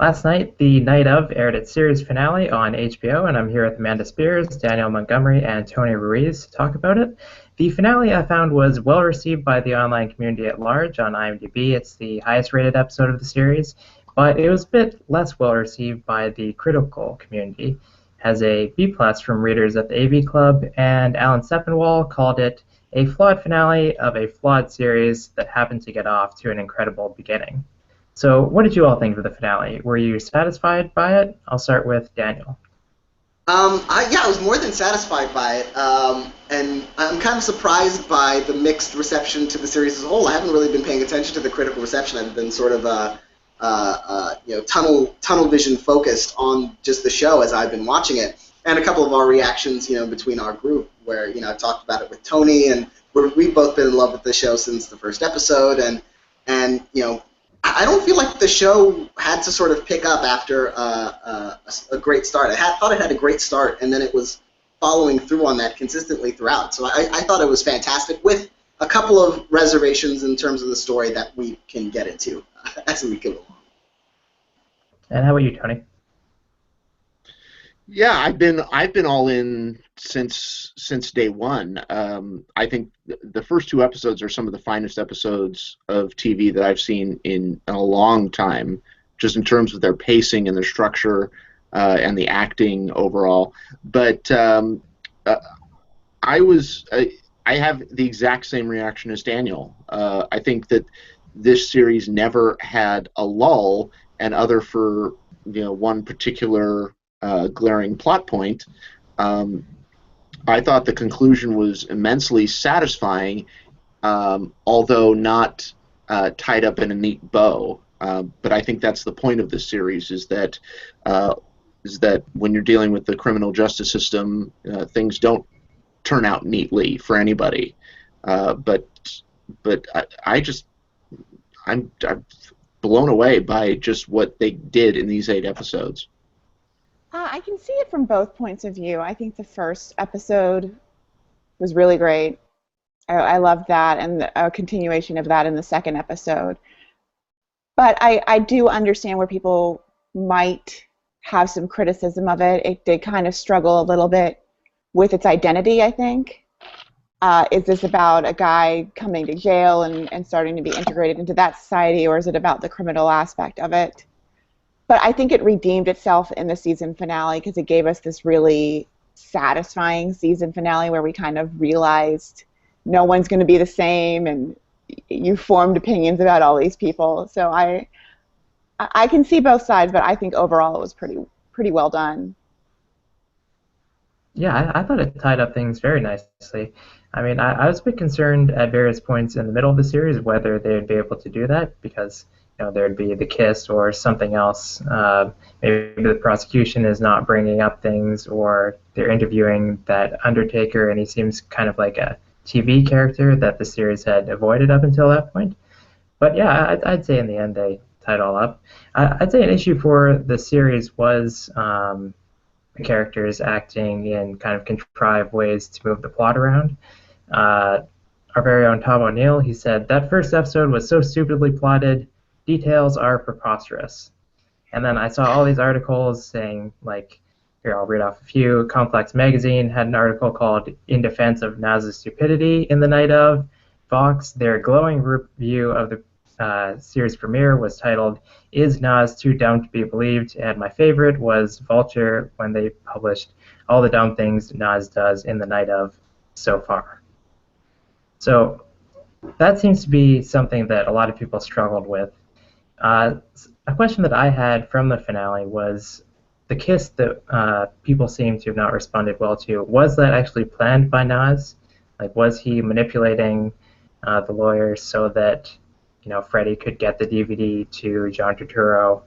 Last night, the night of aired its series finale on HBO, and I'm here with Amanda Spears, Daniel Montgomery, and Tony Ruiz to talk about it. The finale I found was well received by the online community at large. On IMDb, it's the highest rated episode of the series, but it was a bit less well received by the critical community. It has a B+ from readers at the AV Club, and Alan Sepinwall called it a flawed finale of a flawed series that happened to get off to an incredible beginning. So what did you all think of the finale? Were you satisfied by it? I'll start with Daniel. I was more than satisfied by it, and I'm kind of surprised by the mixed reception to the series as a whole. I haven't really been paying attention to the critical reception. I've been sort of tunnel vision focused on just the show as I've been watching it, and a couple of our reactions, between our group, where I talked about it with Tony, and we've both been in love with the show since the first episode, and I don't feel like the show had to sort of pick up after a great start. I thought it had a great start, and then it was following through on that consistently throughout. So I thought it was fantastic, with a couple of reservations in terms of the story that we can get into as we go along. And how about you, Tony? Yeah, I've been all in since day one. I think the first two episodes are some of the finest episodes of TV that I've seen in a long time, just in terms of their pacing and their structure and the acting overall. But I have the exact same reaction as Daniel. I think that this series never had a lull, and other for one particular glaring plot point. I thought the conclusion was immensely satisfying, although not tied up in a neat bow. But I think that's the point of this series: is that when you're dealing with the criminal justice system, things don't turn out neatly for anybody. But I'm blown away by just what they did in these 8 episodes. I can see it from both points of view. I think the first episode was really great. I loved that, and a continuation of that in the second episode. But I do understand where people might have some criticism of it. It did kind of struggle a little bit with its identity, I think. Is this about a guy coming to jail and starting to be integrated into that society, or is it about the criminal aspect of it? But I think it redeemed itself in the season finale because it gave us this really satisfying season finale where we kind of realized no one's going to be the same, and you formed opinions about all these people. So I can see both sides, but I think overall it was pretty well done. Yeah, I thought it tied up things very nicely. I mean, I was a bit concerned at various points in the middle of the series whether they would be able to do that, because there'd be the kiss or something else. Maybe the prosecution is not bringing up things, or they're interviewing that Undertaker and he seems kind of like a TV character that the series had avoided up until that point. But yeah, I'd say in the end they tied it all up. I'd say an issue for the series was the characters acting in kind of contrived ways to move the plot around. Our very own Tom O'Neill, he said, "That first episode was so stupidly plotted. Details are preposterous." And then I saw all these articles saying, like, here, I'll read off a few. Complex Magazine had an article called "In Defense of Naz's Stupidity" in the night of. Vox, their glowing review of the series premiere was titled "Is Naz Too Dumb to Be Believed?" And my favorite was Vulture, when they published "All the Dumb Things Naz Does in the Night of So Far." So that seems to be something that a lot of people struggled with. A question that I had from the finale was the kiss that people seem to have not responded well to. Was that actually planned by Naz? Like, was he manipulating the lawyers so that Freddie could get the DVD to John Turturro,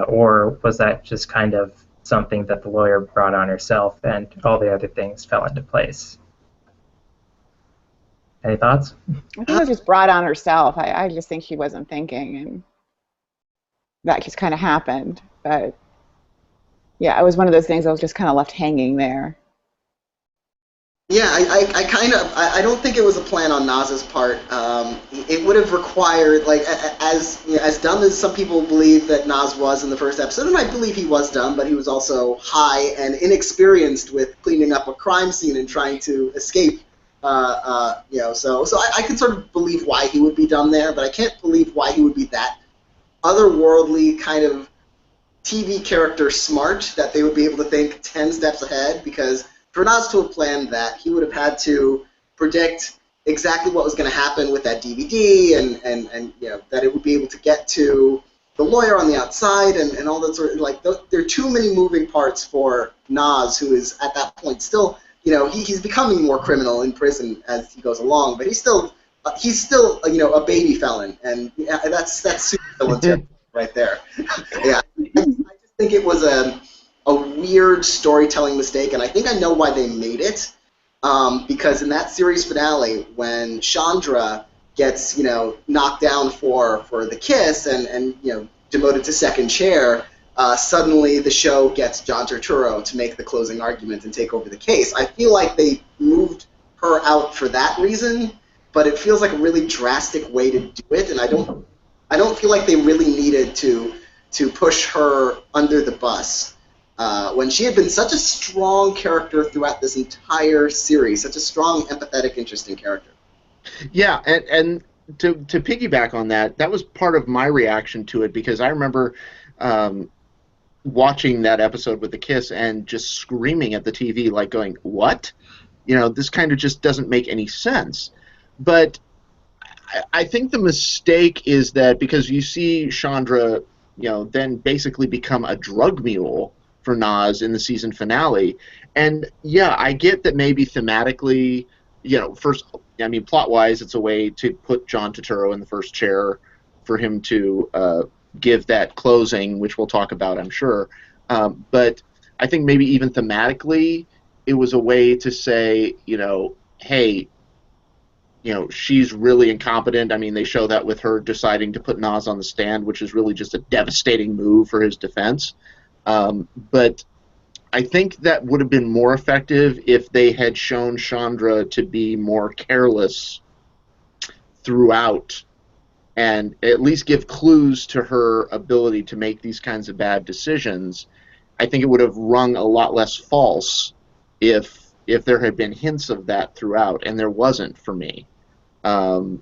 or was that just kind of something that the lawyer brought on herself and all the other things fell into place? Any thoughts? I think it was just brought on herself. I just think she wasn't thinking, and that just kind of happened. But yeah, it was one of those things that was just kind of left hanging there. Yeah, I don't think it was a plan on Nas's part. It would have required, like, as you know, as dumb as some people believe that Nas was in the first episode, and I believe he was dumb, but he was also high and inexperienced with cleaning up a crime scene and trying to escape. So I can sort of believe why he would be dumb there, but I can't believe why he would be that otherworldly kind of TV character smart that they would be able to think 10 steps ahead, because for Nas to have planned that, he would have had to predict exactly what was going to happen with that DVD and that it would be able to get to the lawyer on the outside and all that sort of, like, there are too many moving parts for Nas, who is at that point still, he's becoming more criminal in prison as he goes along, but he's still a baby felon, and that's super villain territory right there. Yeah, I just think it was a weird storytelling mistake, and I think I know why they made it. Because in that series finale, when Chandra gets knocked down for the kiss and demoted to second chair, suddenly the show gets John Turturro to make the closing argument and take over the case. I feel like they moved her out for that reason, but it feels like a really drastic way to do it, and I don't feel like they really needed to push her under the bus when she had been such a strong character throughout this entire series, such a strong, empathetic, interesting character. Yeah, and to piggyback on that, that was part of my reaction to it, because I remember watching that episode with the kiss and just screaming at the TV, like going, what? This kind of just doesn't make any sense. But I think the mistake is that because you see Chandra, then basically become a drug mule for Nas in the season finale, and yeah, I get that maybe thematically, plot-wise, it's a way to put John Turturro in the first chair for him to give that closing, which we'll talk about, I'm sure. But I think maybe even thematically, it was a way to say, hey, she's really incompetent. I mean, they show that with her deciding to put Nas on the stand, which is really just a devastating move for his defense. But I think that would have been more effective if they had shown Chandra to be more careless throughout and at least give clues to her ability to make these kinds of bad decisions. I think it would have rung a lot less false if there had been hints of that throughout, and there wasn't for me. That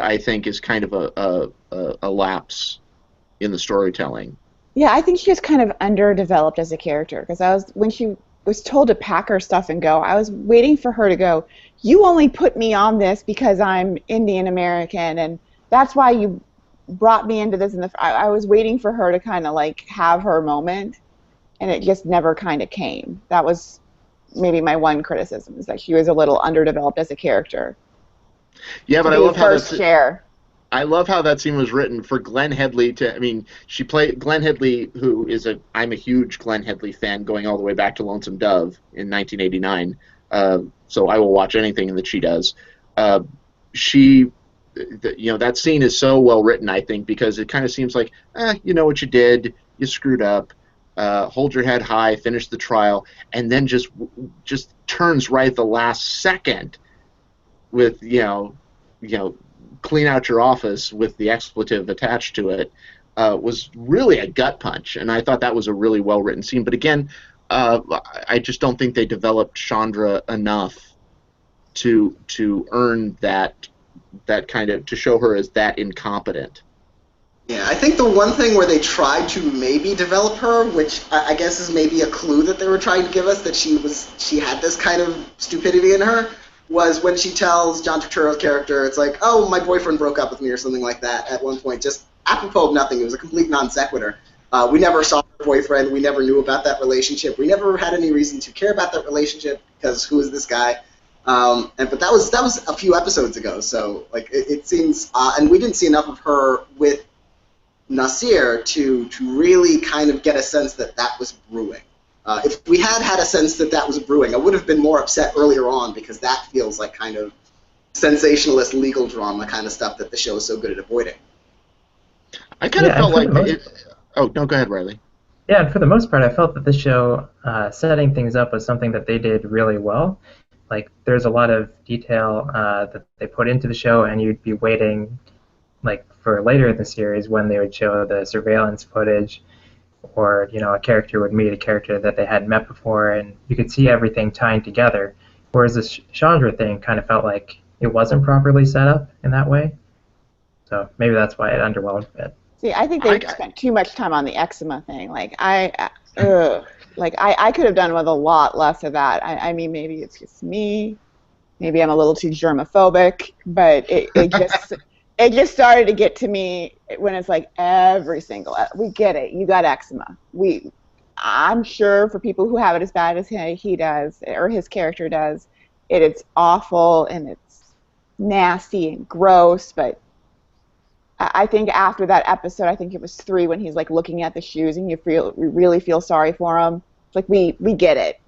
I think is kind of a lapse in the storytelling. Yeah, I think she was kind of underdeveloped as a character, because when she was told to pack her stuff and go, I was waiting for her to go, you only put me on this because I'm Indian American, and that's why you brought me into this. I was waiting for her to kind of like have her moment, and it just never kind of came. That was maybe my one criticism, is that she was a little underdeveloped as a character. Yeah, but I love how first share. I love how that scene was written for Glenn Headley she played Glenn Headley, who is I'm a huge Glenn Headley fan, going all the way back to Lonesome Dove in 1989. So I will watch anything that she does. That scene is so well written, I think, because it kind of seems like, you know what you did, you screwed up, hold your head high, finish the trial, and then just turns right at the last second with clean out your office with the expletive attached to it, was really a gut punch, and I thought that was a really well written scene. But again, I just don't think they developed Chandra enough to earn that kind of, to show her as that incompetent. Yeah, I think the one thing where they tried to maybe develop her, which I guess is maybe a clue that they were trying to give us, that she had this kind of stupidity in her, was when she tells John Turturro's character, it's like, oh, my boyfriend broke up with me or something like that at one point, just apropos of nothing. It was a complete non sequitur. We never saw her boyfriend. We never knew about that relationship. We never had any reason to care about that relationship, because who is this guy? But that was a few episodes ago, so like it seems, and we didn't see enough of her with Nasir to really kind of get a sense that was brewing. If we had a sense that was brewing, I would have been more upset earlier on, because that feels like kind of sensationalist legal drama kind of stuff that the show is so good at avoiding. I kind of felt like it. Oh no, go ahead, Riley. Yeah, and for the most part, I felt that this show setting things up was something that they did really well. Like, there's a lot of detail that they put into the show, and you'd be waiting, like, for later in the series when they would show the surveillance footage, or a character would meet a character that they hadn't met before, and you could see everything tying together. Whereas this Chandra thing kind of felt like it wasn't properly set up in that way. So maybe that's why it underwhelmed a bit. See, I think they spent too much time on the eczema thing. Like I could have done with a lot less of that. I mean, maybe it's just me. Maybe I'm a little too germophobic, but it just started to get to me when it's like every single. We get it. You got eczema. I'm sure for people who have it as bad as he does or his character does, it's awful and it's nasty and gross, but I think after that episode, I think it was 3, when he's like looking at the shoes and you really feel sorry for him. It's like we get it.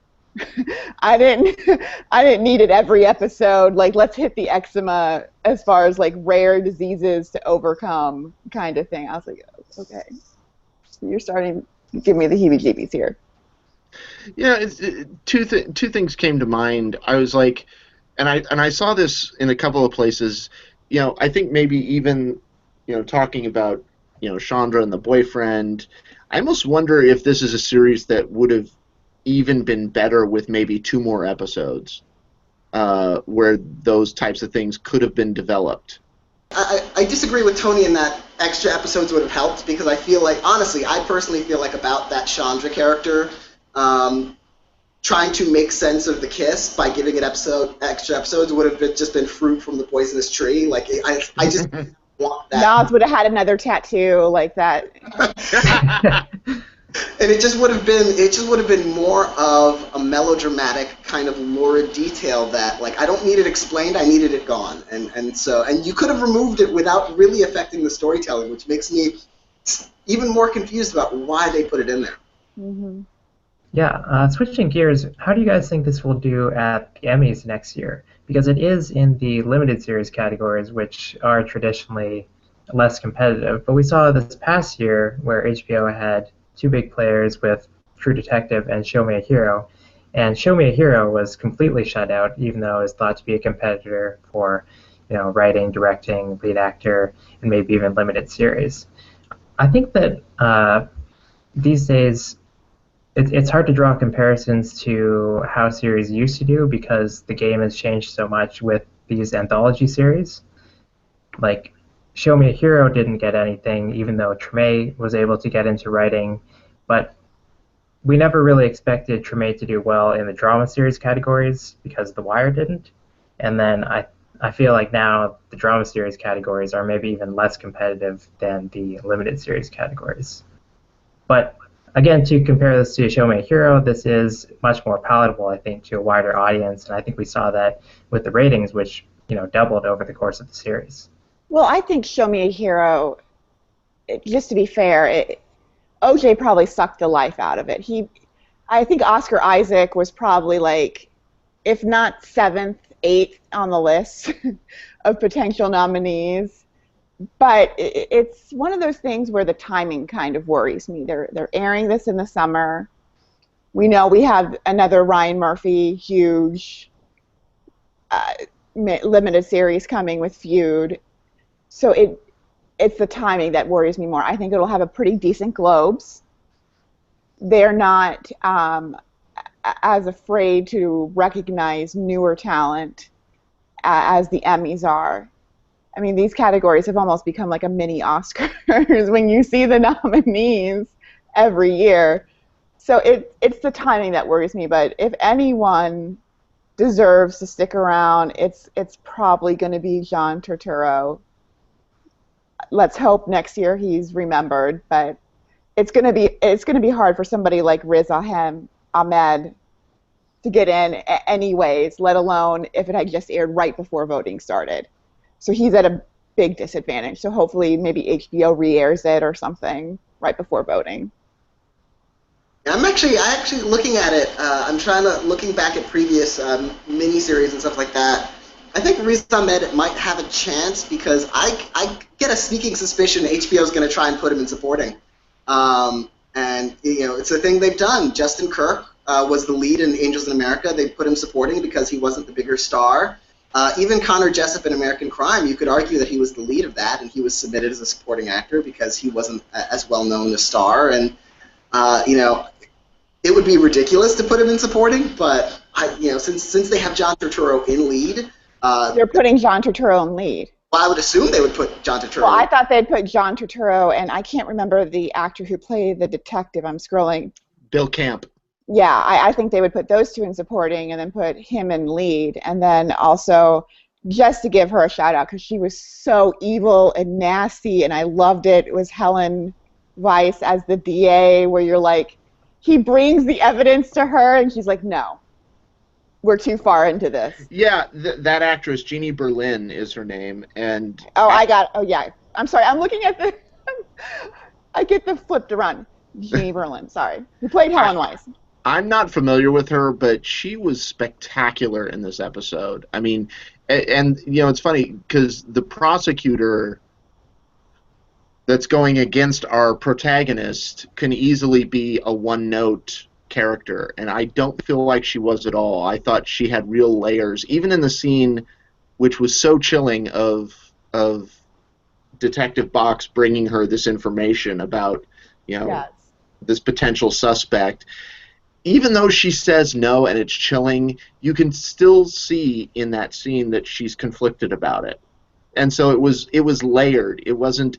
I didn't need it every episode. Like, let's hit the eczema as far as like rare diseases to overcome kind of thing. I was like, okay, you're starting to give me the heebie-jeebies here. Yeah, two things came to mind. I was like, and I saw this in a couple of places. I think maybe even talking about, Chandra and the boyfriend, I almost wonder if this is a series that would have even been better with maybe 2 more episodes, where those types of things could have been developed. I disagree with Tony in that extra episodes would have helped, because I feel like, honestly, I personally feel like about that Chandra character, trying to make sense of the kiss by giving it extra episodes would have just been fruit from the poisonous tree. Like, I just want that. Miles would have had another tattoo like that. And it just would have been more of a melodramatic kind of lurid detail that, like, I don't need it explained, I needed it gone. And you could have removed it without really affecting the storytelling, which makes me even more confused about why they put it in there. Mm-hmm. Yeah, switching gears, how do you guys think this will do at the Emmys next year? Because it is in the limited series categories, which are traditionally less competitive. But we saw this past year where HBO had 2 big players with True Detective and Show Me a Hero, and Show Me a Hero was completely shut out, even though it was thought to be a competitor for, writing, directing, lead actor, and maybe even limited series. I think that these days it's hard to draw comparisons to how series used to do, because the game has changed so much with these anthology series. Like, Show Me a Hero didn't get anything, even though Treme was able to get into writing, but we never really expected Treme to do well in the drama series categories because The Wire didn't. And then I feel like now the drama series categories are maybe even less competitive than the limited series categories. But again, to compare this to Show Me a Hero, this is much more palatable, I think, to a wider audience, and I think we saw that with the ratings, which doubled over the course of the series. Well, I think Show Me a Hero, just to be fair, OJ probably sucked the life out of it. I think Oscar Isaac was probably like, if not 7th, 8th on the list of potential nominees. But it's one of those things where the timing kind of worries me. They're airing this in the summer. We know we have another Ryan Murphy huge limited series coming with Feud. So it's the timing that worries me more. I think it'll have a pretty decent Globes. They're not as afraid to recognize newer talent as the Emmys are. I mean, these categories have almost become like a mini Oscars when you see the nominees every year. So it's the timing that worries me. But if anyone deserves to stick around, it's probably going to be John Turturro. Let's hope next year he's remembered. But it's going to be hard for somebody like Riz Ahmed to get in anyways, let alone if it had just aired right before voting started. So he's at a big disadvantage. So hopefully maybe HBO re-airs it or something right before voting. I actually looking at it. I'm looking back at previous miniseries and stuff like that. I think Riz Ahmed might have a chance because I get a sneaking suspicion HBO is going to try and put him in supporting. And it's a thing they've done. Justin Kirk was the lead in Angels in America. They put him supporting because he wasn't the bigger star. Even Connor Jessup in American Crime, you could argue that he was the lead of that, and he was submitted as a supporting actor because he wasn't as well known a star. And it would be ridiculous to put him in supporting, but since they have John Turturro in lead, they're putting John Turturro in lead. Well, I would assume they would put John Turturro. Well, I thought they'd put John Turturro, and I can't remember the actor who played the detective. I'm scrolling. Bill Camp. Yeah, I think they would put those two in supporting and then put him in lead. And then also, just to give her a shout out, because she was so evil and nasty, and I loved it. It was Helen Weiss as the DA, where you're like, he brings the evidence to her, and she's like, no, we're too far into this. Yeah, that actress, Jeannie Berlin, is her name. And yeah. I'm sorry, I'm looking at the, I get the flipped around. Jeannie Berlin, sorry. Who played Helen Weiss. I'm not familiar with her, but she was spectacular in this episode. I mean, and it's funny because the prosecutor that's going against our protagonist can easily be a one-note character, and I don't feel like she was at all. I thought she had real layers, even in the scene, which was so chilling of Detective Box bringing her this information about this potential suspect. Even though she says no and it's chilling, you can still see in that scene that she's conflicted about it. And so it was layered. It wasn't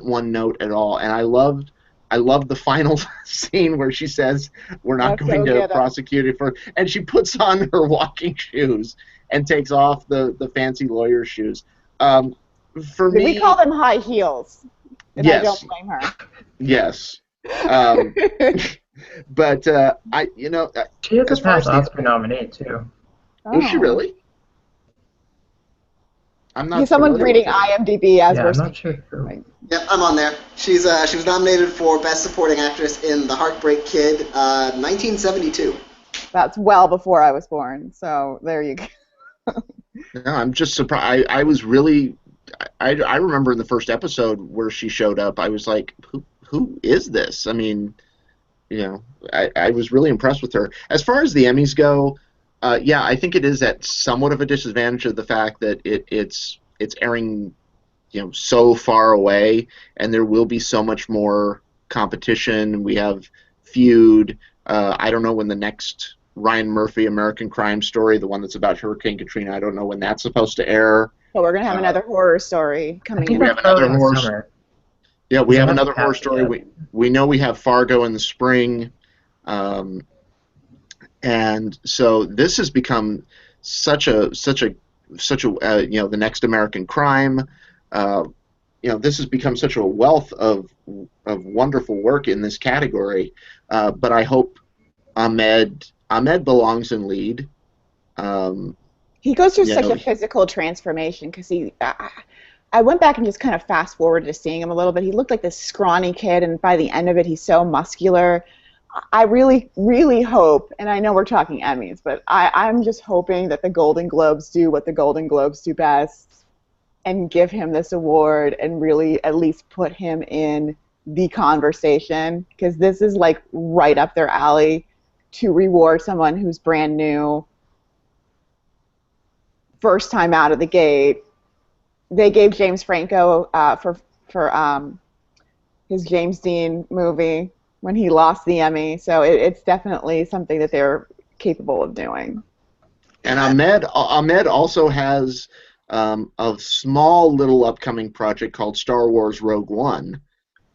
one note at all. And I loved the final scene where she says we're not going to prosecute it for, and she puts on her walking shoes and takes off the fancy lawyer shoes. For me, we call them high heels. And yes. I don't blame her. Yes. But she is a past Oscar nominee too. Is she really? I'm not. Someone's reading IMDb as we're I'm not sure. Yep, I'm on there. She was nominated for Best Supporting Actress in The Heartbreak Kid, 1972. That's well before I was born. So there you go. No, I'm just surprised. I was really. I remember in the first episode where she showed up, I was like, who is this? I mean. I was really impressed with her. As far as the Emmys go, I think it is at somewhat of a disadvantage of the fact that it's airing, so far away, and there will be so much more competition. We have Feud. I don't know when the next Ryan Murphy American Crime Story, the one that's about Hurricane Katrina, I don't know when that's supposed to air. Well, we're gonna have another horror story coming in. We have another horror. Yeah, we have another horror story. We know we have Fargo in the spring, and so this has become such a the next American Crime. This has become such a wealth of wonderful work in this category. But I hope Ahmed belongs in lead. He goes through such a physical transformation because I went back and just kind of fast forwarded to seeing him a little bit. He looked like this scrawny kid, and by the end of it, he's so muscular. I really, really hope, and I know we're talking Emmys, but I'm just hoping that the Golden Globes do what the Golden Globes do best and give him this award and really at least put him in the conversation, because this is like right up their alley to reward someone who's brand new, first time out of the gate. They gave James Franco for his James Dean movie when he lost the Emmy, so it's definitely something that they're capable of doing. And Ahmed also has a small little upcoming project called Star Wars Rogue One.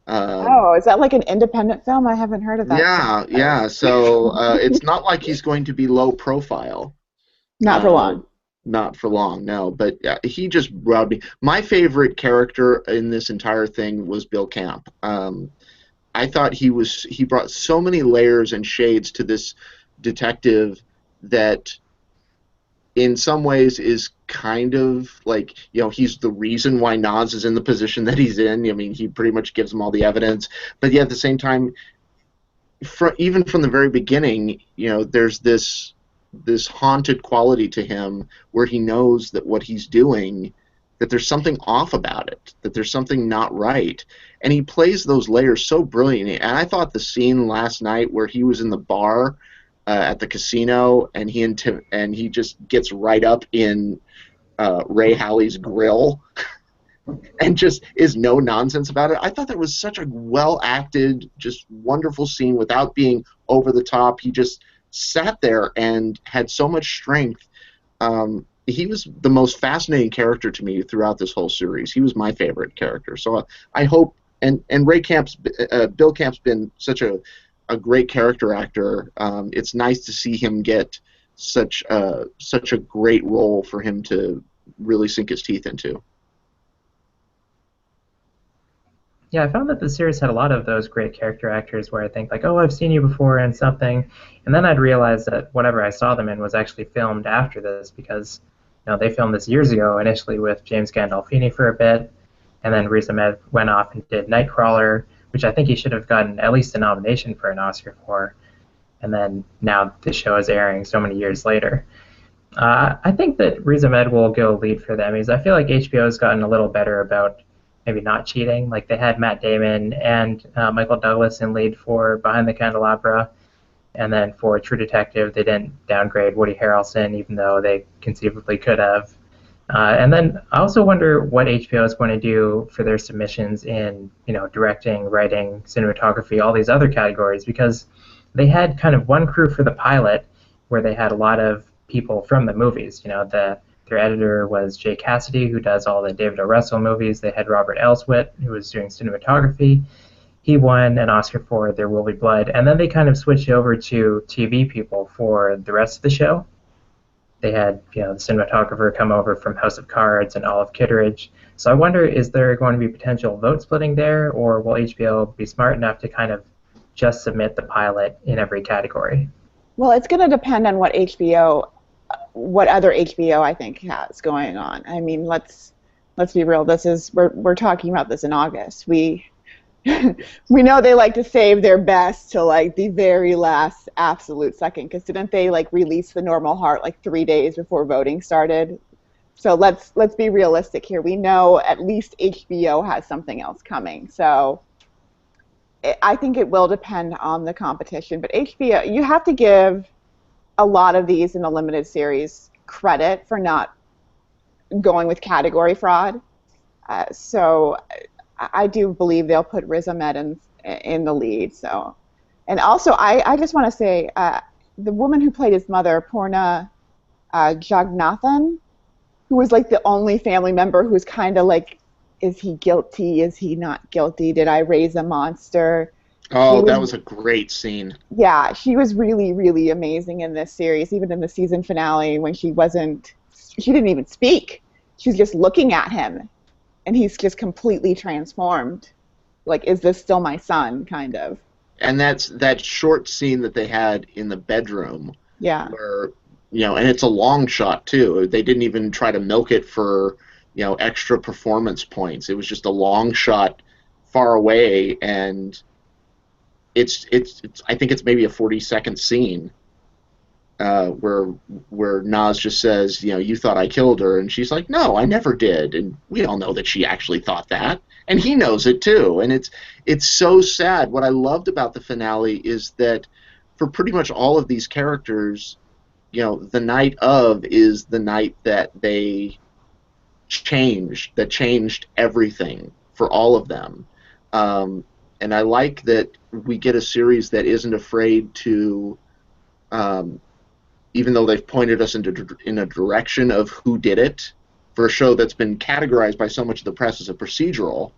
Is that like an independent film? I haven't heard of that. Yeah. So it's not like he's going to be low profile. Not for long. Not for long, no. But he just wowed me. My favorite character in this entire thing was Bill Camp. I thought he brought so many layers and shades to this detective that in some ways is kind of like, he's the reason why Nas is in the position that he's in. I mean, he pretty much gives him all the evidence. But yet at the same time, even from the very beginning, there's this haunted quality to him where he knows that what he's doing, that there's something off about it, that there's something not right. And he plays those layers so brilliantly. And I thought the scene last night where he was in the bar at the casino and he just gets right up in Ray Halley's grill and just is no nonsense about it. I thought that was such a well-acted, just wonderful scene without being over the top. He just sat there and had so much strength. He was the most fascinating character to me throughout this whole series. He was my favorite character. So I hope, and Bill Camp's been such a great character actor. It's nice to see him get such a great role for him to really sink his teeth into. Yeah, I found that the series had a lot of those great character actors where I think like, oh, I've seen you before in something, and then I'd realize that whatever I saw them in was actually filmed after this because they filmed this years ago initially with James Gandolfini for a bit, and then Riz Ahmed went off and did Nightcrawler, which I think he should have gotten at least a nomination for an Oscar for, and then now the show is airing so many years later. I think that Riz Ahmed will go lead for the Emmys. I feel like HBO has gotten a little better about maybe not cheating. Like they had Matt Damon and Michael Douglas in lead for Behind the Candelabra, and then for True Detective they didn't downgrade Woody Harrelson even though they conceivably could have. And then I also wonder what HBO is going to do for their submissions in directing, writing, cinematography, all these other categories, because they had kind of one crew for the pilot where they had a lot of people from the movies. Their editor was Jay Cassidy, who does all the David O. Russell movies. They had Robert Elswit, who was doing cinematography. He won an Oscar for There Will Be Blood. And then they kind of switched over to TV people for the rest of the show. They had the cinematographer come over from House of Cards and Olive Kitteridge. So I wonder, is there going to be potential vote splitting there, or will HBO be smart enough to kind of just submit the pilot in every category? Well, it's going to depend on what other HBO I think has going on. I mean, let's be real. We're talking about this in August. We know they like to save their best to like the very last absolute second. Because didn't they like release The Normal Heart like 3 days before voting started? So let's be realistic here. We know at least HBO has something else coming. So I think it will depend on the competition. But HBO, you have to give a lot of these in the limited series credit for not going with category fraud. So I do believe they'll put Riz Ahmed in the lead. So, and also I just want to say the woman who played his mother, Purna Jagnathan, who was like the only family member who's kind of like, is he guilty? Is he not guilty? Did I raise a monster? Oh, that was a great scene. Yeah, she was really, really amazing in this series, even in the season finale when she didn't even speak. She was just looking at him, and he's just completely transformed. Like, is this still my son, kind of? And that's that short scene that they had in the bedroom. Yeah. Where, and it's a long shot, too. They didn't even try to milk it for, extra performance points. It was just a long shot far away, and it's I think it's maybe a 40-second scene where Nas just says, you thought I killed her, and she's like, no, I never did, and we all know that she actually thought that, and he knows it too, and it's so sad. What I loved about the finale is that for pretty much all of these characters, the night of is the night that they changed everything for all of them. And I like that we get a series that isn't afraid to, even though they've pointed us in a direction of who did it, for a show that's been categorized by so much of the press as a procedural,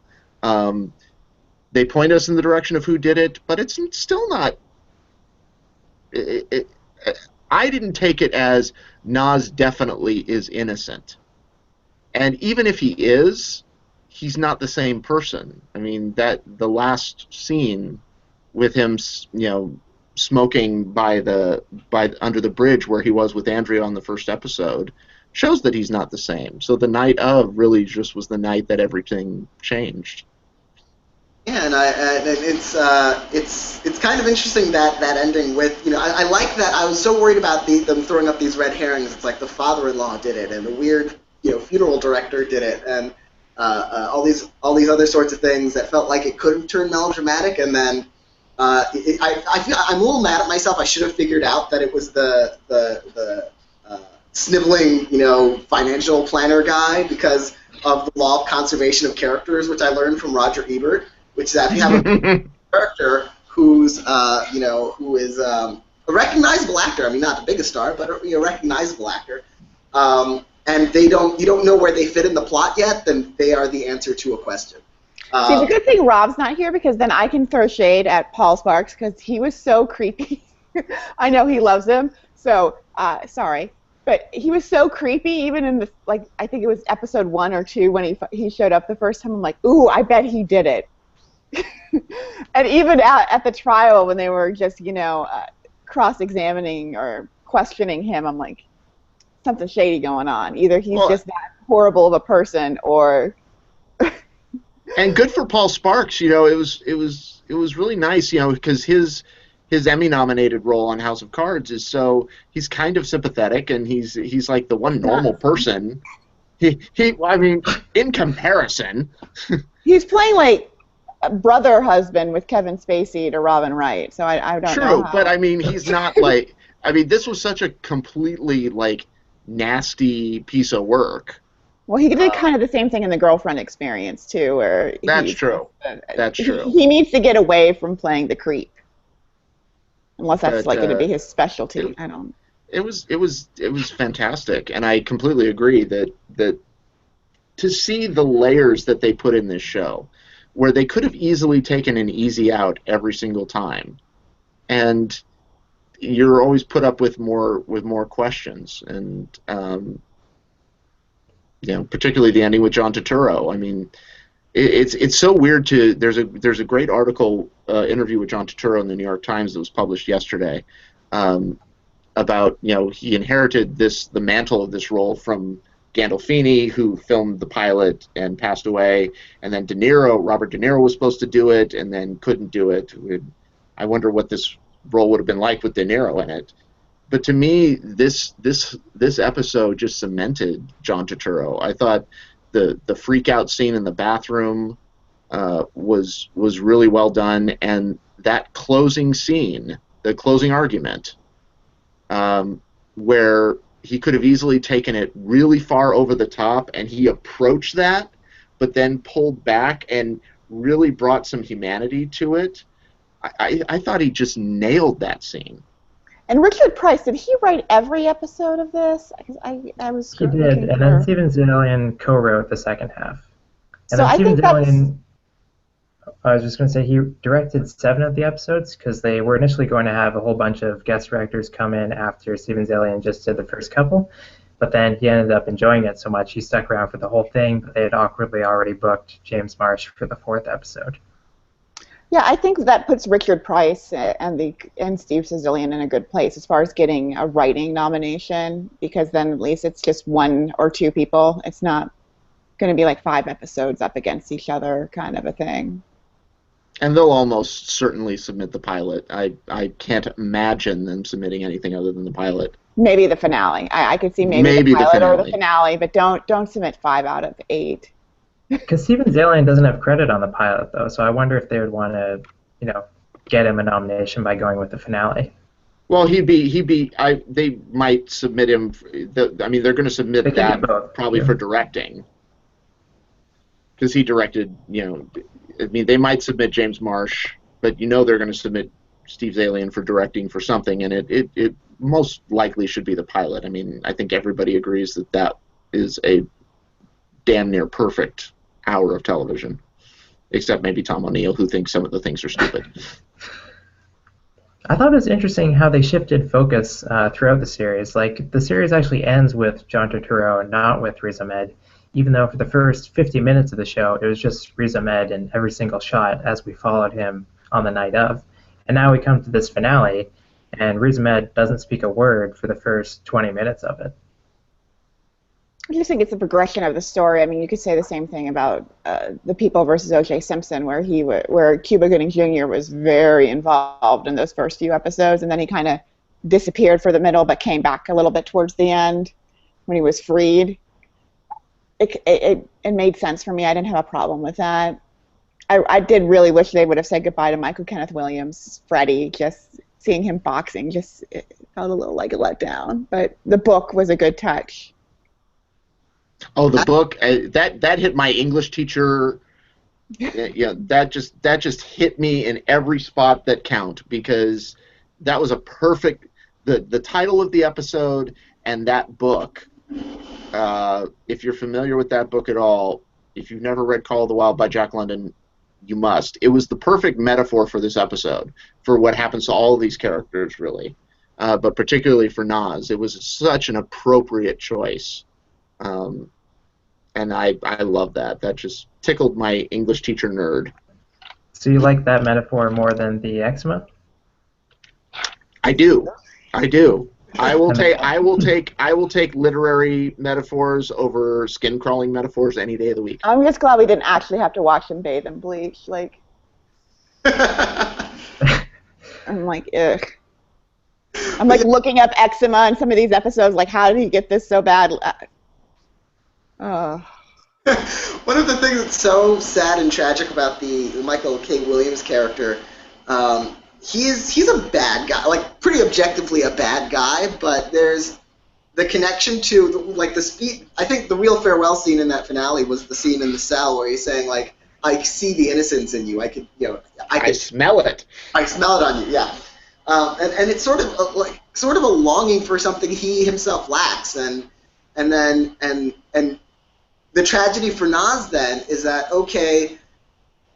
they point us in the direction of who did it, but it's still not. I didn't take it as Nas definitely is innocent. And even if he is, he's not the same person. I mean, that the last scene with him, smoking by under the bridge where he was with Andrea on the first episode shows that he's not the same. So the night of really just was the night that everything changed. Yeah, and it's kind of interesting that ending with I like that. I was so worried about them throwing up these red herrings. It's like the father-in-law did it, and the weird funeral director did it, and all these other sorts of things that felt like it could have turned melodramatic, and then I feel I'm a little mad at myself. I should have figured out that it was the sniveling, financial planner guy because of the law of conservation of characters, which I learned from Roger Ebert, which is that if you have a character who's, who is a recognizable actor, I mean, not the biggest star, but a recognizable actor, and you don't know where they fit in the plot yet, then they are the answer to a question. See, it's a good thing Rob's not here because then I can throw shade at Paul Sparks because he was so creepy. I know he loves him, so sorry. But he was so creepy, even in the I think it was episode 1 or 2 when he showed up the first time. I'm like, ooh, I bet he did it. And even at the trial when they were just cross-examining or questioning him, I'm like, something shady going on. Either he's just that horrible of a person, or. And good for Paul Sparks. It was really nice. Because his Emmy-nominated role on House of Cards is he's kind of sympathetic, and he's like the one normal person. I mean, in comparison, he's playing like a brother husband with Kevin Spacey to Robin Wright. So I don't know. True, but I mean, he's not like. I mean, this was such a completely nasty piece of work. Well, he did kind of the same thing in The Girlfriend Experience too, where that's true. That's true. He needs to get away from playing the creep. Unless that's going to be his specialty. I don't. It was fantastic, and I completely agree that to see the layers that they put in this show, where they could have easily taken an easy out every single time, and you're always put up with more questions, and particularly the ending with John Turturro. I mean, it's so weird to. There's a great article interview with John Turturro in the New York Times that was published yesterday about he inherited the mantle of this role from Gandolfini, who filmed the pilot and passed away, and then Robert De Niro was supposed to do it and then couldn't do it. I wonder what this role would have been like with De Niro in it. But to me, this episode just cemented John Turturro. I thought the freak out scene in the bathroom was really well done, and that closing scene, the closing argument, where he could have easily taken it really far over the top, and he approached that, but then pulled back and really brought some humanity to it. I thought he just nailed that scene. And Richard Price, did he write every episode of this? I was. He did, and then Steven Zalian co-wrote the second half. And so I think I was just going to say he directed 7 of the episodes because they were initially going to have a whole bunch of guest directors come in after Steven Zalian just did the first couple, but then he ended up enjoying it so much he stuck around for the whole thing, but they had awkwardly already booked James Marsh for the 4th episode. Yeah, I think that puts Richard Price and Steve Zalian in a good place as far as getting a writing nomination, because then at least it's just 1 or 2 people. It's not going to be like 5 episodes up against each other kind of a thing. And they'll almost certainly submit the pilot. I can't imagine them submitting anything other than the pilot. Maybe the finale. I could see maybe the pilot or the finale, but don't submit 5 out of 8. Because Steven Zalian doesn't have credit on the pilot, though, so I wonder if they would want to, get him a nomination by going with the finale. Well, they might submit him. They're going to submit that probably for directing, because he directed. They might submit James Marsh, but they're going to submit Steve Zalian for directing for something, and it most likely should be the pilot. I mean, I think everybody agrees that is a damn near perfect hour of television, except maybe Tom O'Neill, who thinks some of the things are stupid. I thought it was interesting how they shifted focus throughout the series. Like, the series actually ends with John Turturro and not with Riz Ahmed, even though for the first 50 minutes of the show, it was just Riz Ahmed in every single shot as we followed him on the night of. And now we come to this finale, and Riz Ahmed doesn't speak a word for the first 20 minutes of it. I just think it's a progression of the story. I mean, you could say the same thing about The People versus O.J. Simpson, where Cuba Gooding Jr. was very involved in those first few episodes, and then he kind of disappeared for the middle, but came back a little bit towards the end when he was freed. it made sense for me. I didn't have a problem with that. I did really wish they would have said goodbye to Michael Kenneth Williams, Freddie. Just seeing him boxing, it felt a little like a letdown. But the book was a good touch. Oh, the book that hit my English teacher. Yeah, that just hit me in every spot that count, because that was a perfect the title of the episode and that book. If you're familiar with that book at all, if you've never read Call of the Wild by Jack London, you must. It was the perfect metaphor for this episode, for what happens to all of these characters, really, but particularly for Nas. It was such an appropriate choice. And I love that. That just tickled my English teacher nerd. So you like that metaphor more than the eczema? I do. I will take literary metaphors over skin crawling metaphors any day of the week. I'm just glad we didn't actually have to watch him bathe in bleach. Like, I'm like, ugh. I'm like looking up eczema in some of these episodes. Like, how did he get this so bad? One of the things that's so sad and tragic about the Michael K. Williams character, he's a bad guy, like pretty objectively a bad guy, but there's the connection to like the speed. I think the real farewell scene in that finale was the scene in the cell where he's saying like, "I see the innocence in you. I could, I smell it. I smell it on you." Yeah, and it's sort of a longing for something he himself lacks, and the tragedy for Nas then is that, okay,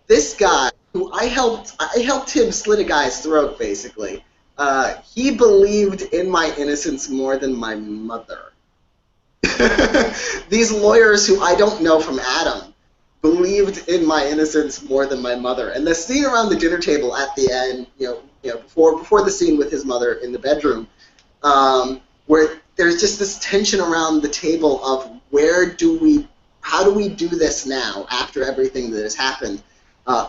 this guy who I helped him slit a guy's throat basically. He believed in my innocence more than my mother. These lawyers who I don't know from Adam believed in my innocence more than my mother. And the scene around the dinner table at the end, before the scene with his mother in the bedroom, where there's just this tension around the table of how do we do this now after everything that has happened?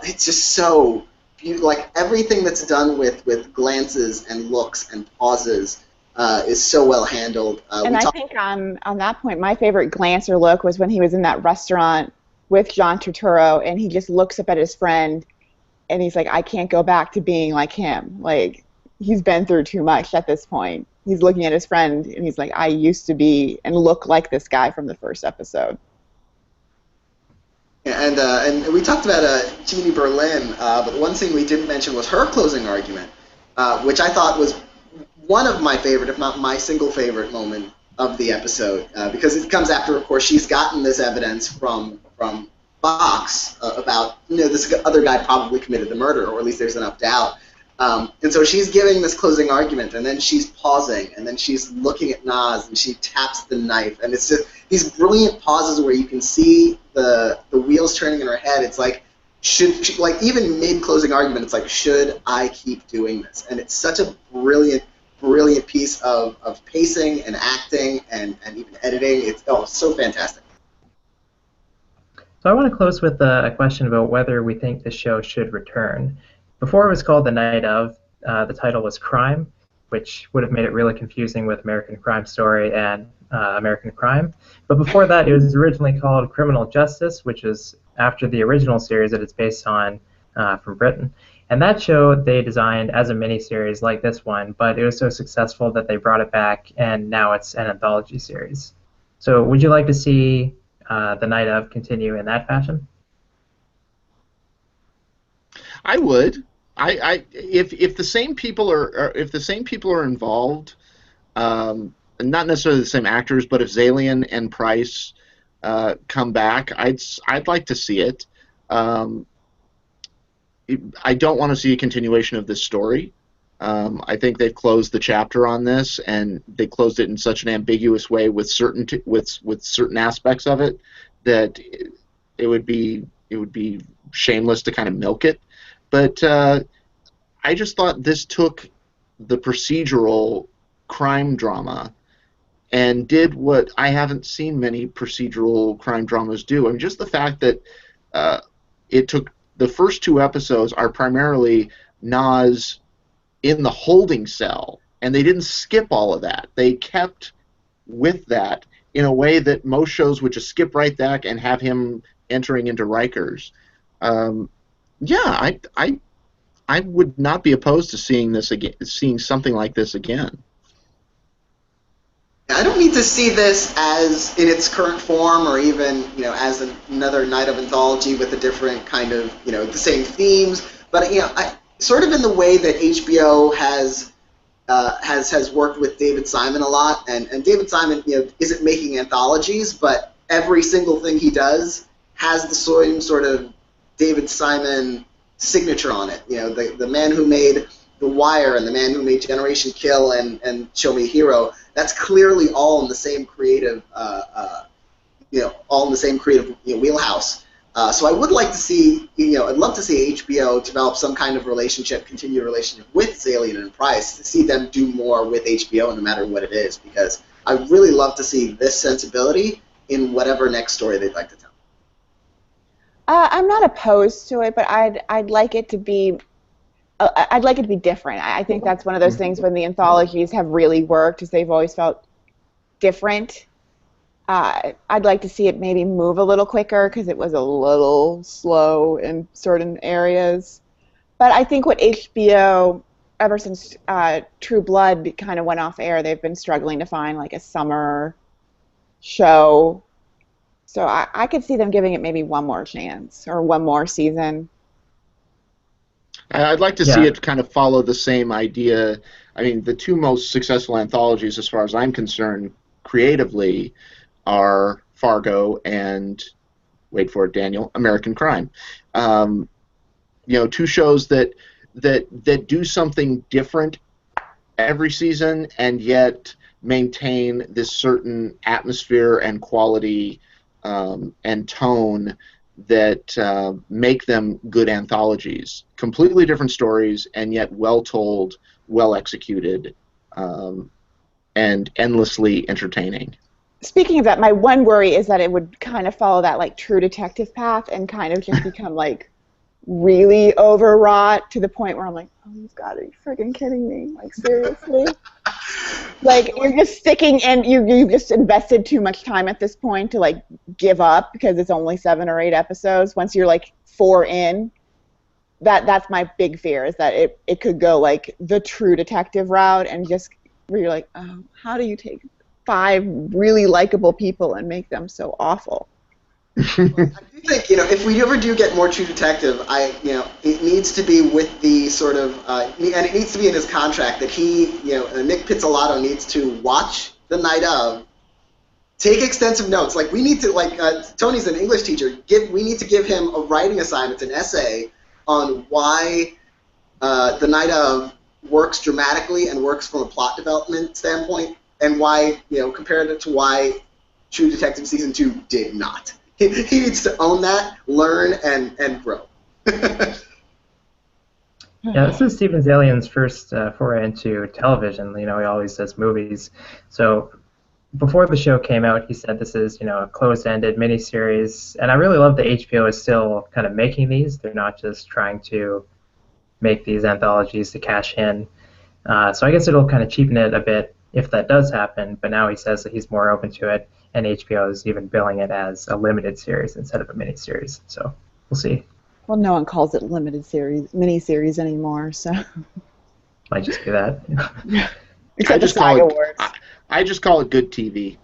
It's just so beautiful. Like everything that's done with glances and looks and pauses is so well handled. And I think on that point, my favorite glance or look was when he was in that restaurant with John Turturro, and he just looks up at his friend, and he's like, "I can't go back to being like him." Like he's been through too much at this point. He's looking at his friend, and he's like, "I used to be and look like this guy from the first episode." And we talked about Jeannie Berlin, but one thing we didn't mention was her closing argument, which I thought was one of my favorite, if not my single favorite moment of the episode, because it comes after, of course, she's gotten this evidence from Fox about, this other guy probably committed the murder, or at least there's enough doubt. And so she's giving this closing argument, and then she's pausing, and then she's looking at Nas, and she taps the knife, and it's just these brilliant pauses where you can see the wheels turning in her head. It's like, even mid-closing argument, it's like, should I keep doing this? And it's such a brilliant piece of pacing and acting and even editing. It's so fantastic. So I want to close with a question about whether we think the show should return. Before it was called The Night Of, the title was Crime, which would have made it really confusing with American Crime Story and American Crime. But before that, it was originally called Criminal Justice, which is after the original series that it's based on from Britain. And that show they designed as a miniseries like this one, but it was so successful that they brought it back, and now it's an anthology series. So would you like to see The Night Of continue in that fashion? I would. If the same people are involved, not necessarily the same actors, but if Zalian and Price come back, I'd like to see it. I don't want to see a continuation of this story. I think they've closed the chapter on this, and they closed it in such an ambiguous way with certain aspects of it that it would be shameless to kind of milk it. But I just thought this took the procedural crime drama and did what I haven't seen many procedural crime dramas do. I mean, just the fact that it took the first two episodes are primarily Nas in the holding cell, and they didn't skip all of that. They kept with that in a way that most shows would just skip right back and have him entering into Rikers. Yeah, I would not be opposed to seeing this again, seeing something like this again. I don't need to see this as in its current form, or even as another night of anthology with a different kind of the same themes. But I sort of in the way that HBO has worked with David Simon a lot, and David Simon isn't making anthologies, but every single thing he does has the same sort of David Simon signature on it. The man who made The Wire and the man who made Generation Kill and Show Me a Hero. That's clearly all in the same creative, all in the same creative wheelhouse. So I would like to see, I'd love to see HBO develop some kind of continued relationship with Zalian and Price, to see them do more with HBO, no matter what it is, because I really love to see this sensibility in whatever next story they'd like to tell. I'm not opposed to it, but I'd like it to be. I'd like it to be different. I think that's one of those things when the anthologies have really worked, is they've always felt different. I'd like to see it maybe move a little quicker, because it was a little slow in certain areas. But I think what HBO, ever since True Blood kind of went off air, they've been struggling to find like a summer show. So I could see them giving it maybe one more chance or one more season. I'd like to see it kind of follow the same idea. I mean, the two most successful anthologies, as far as I'm concerned, creatively, are Fargo and, wait for it, Daniel, American Crime. Two shows that do something different every season and yet maintain this certain atmosphere and quality and tone that make them good anthologies. Completely different stories, and yet well told, well executed, and endlessly entertaining. Speaking of that, my one worry is that it would kind of follow that like True Detective path and kind of just become like really overwrought to the point where I'm like, oh my God, are you freaking kidding me? Like, seriously? Like, you're just sticking in, you've just invested too much time at this point to like give up because it's only 7 or 8 episodes. Once you're like 4 in, that's my big fear, is that it could go like the True Detective route and just where you're like, oh, how do you take 5 really likable people and make them so awful? I do think, if we ever do get more True Detective, it needs to be with the sort of, and it needs to be in his contract that he, Nick Pizzolatto needs to watch the night of, take extensive notes. Like, we need to, Tony's an English teacher, we need to give him a writing assignment, an essay, on why the night of works dramatically and works from a plot development standpoint, and why, compared it to why True Detective Season 2 did not. He needs to own that, learn, and grow. Yeah, this is Steven Zalian's first foray into television. He always does movies. So before the show came out, he said this is, a closed-ended miniseries. And I really love that HBO is still kind of making these. They're not just trying to make these anthologies to cash in. So I guess it'll kind of cheapen it a bit if that does happen. But now he says that he's more open to it. And HBO is even billing it as a limited series instead of a miniseries. So we'll see. Well, no one calls it miniseries anymore, so. Might just be that. Except the SAG Awards. I just call it good TV.